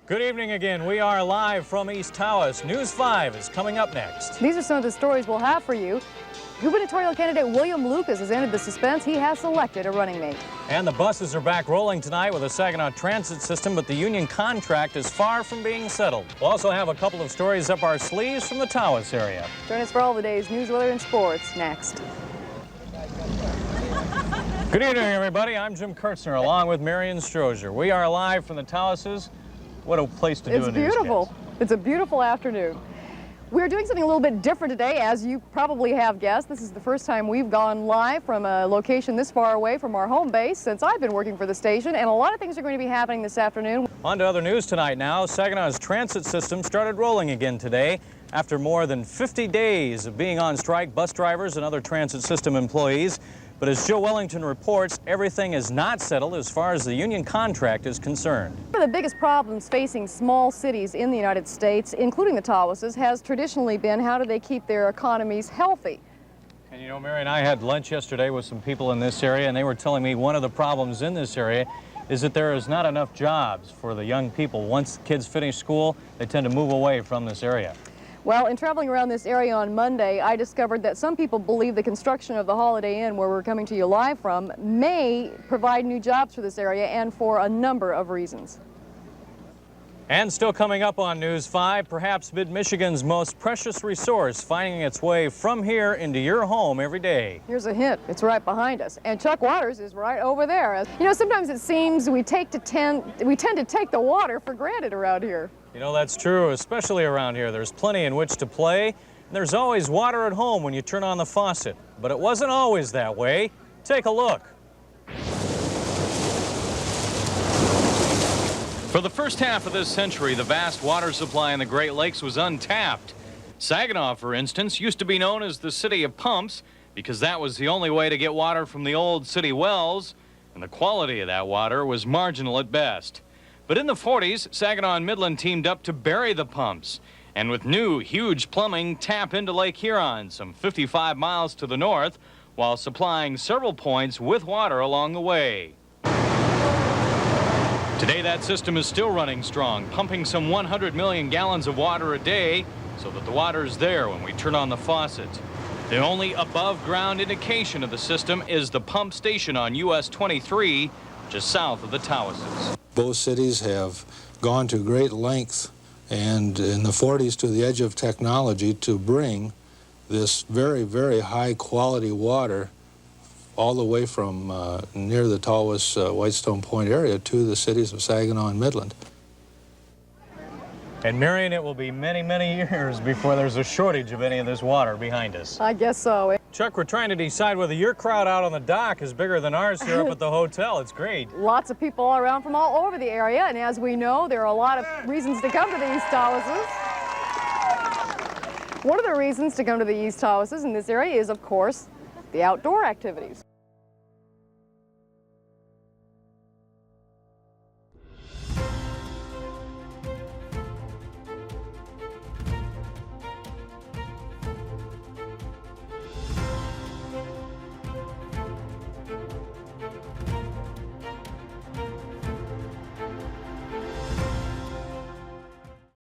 Good evening again. We are live from East Tawas. News 5 is coming up next. These are some of the stories we'll have for you. Gubernatorial candidate William Lucas has ended the suspense. He has selected a running mate. And the buses are back rolling tonight with a Saginaw transit system, but the union contract is far from being settled. We'll also have a couple of stories up our sleeves from the Tawas area. Join us for all the day's news, weather, and sports next. Good evening, everybody. I'm Jim Kiertzner along with Marion Strozier. We are live from the Tawases. What a place to do a newscast. It's beautiful. It's a beautiful afternoon. We're doing something a little bit different today, as you probably have guessed. This is the first time we've gone live from a location this far away from our home base since I've been working for the station, and a lot of things are going to be happening this afternoon. On to other news tonight now. Saginaw's transit system started rolling again today. After more than 50 days of being on strike, bus drivers and other transit system employees. But as Joe Wellington reports, everything is not settled as far as the union contract is concerned. One of the biggest problems facing small cities in the United States, including the Tawases, has traditionally been how do they keep their economies healthy. And you know, Mary and I had lunch yesterday with some people in this area, and they were telling me one of the problems in this area is that there is not enough jobs for the young people. Once kids finish school, they tend to move away from this area. Well, in traveling around this area on Monday, I discovered that some people believe the construction of the Holiday Inn, where we're coming to you live from, may provide new jobs for this area, and for a number of reasons. And still coming up on News 5, perhaps Mid-Michigan's most precious resource finding its way from here into your home every day. Here's a hint. It's right behind us. And Chuck Waters is right over there. You know, sometimes it seems we tend to take the water for granted around here. You know, that's true, especially around here. There's plenty in which to play, and there's always water at home when you turn on the faucet. But it wasn't always that way. Take a look. For the first half of this century, the vast water supply in the Great Lakes was untapped. Saginaw, for instance, used to be known as the city of pumps because that was the only way to get water from the old city wells, and the quality of that water was marginal at best. But in the 40s, Saginaw and Midland teamed up to bury the pumps, and with new, huge plumbing, tap into Lake Huron, some 55 miles to the north, while supplying several points with water along the way. Today, that system is still running strong, pumping some 100 million gallons of water a day, so that the water is there when we turn on the faucet. The only above-ground indication of the system is the pump station on US 23, just south of the Tawases. Both cities have gone to great length and in the 40s to the edge of technology to bring this very, very high quality water all the way from near the Tawas Whitestone Point area to the cities of Saginaw and Midland. And Marion, it will be many, many years before there's a shortage of any of this water behind us. I guess so. Chuck, we're trying to decide whether your crowd out on the dock is bigger than ours here up at the hotel. It's great. Lots of people all around from all over the area, and as we know, there are a lot of reasons to come to the East Tawases. One of the reasons to come to the East Tawases in this area is, of course, the outdoor activities.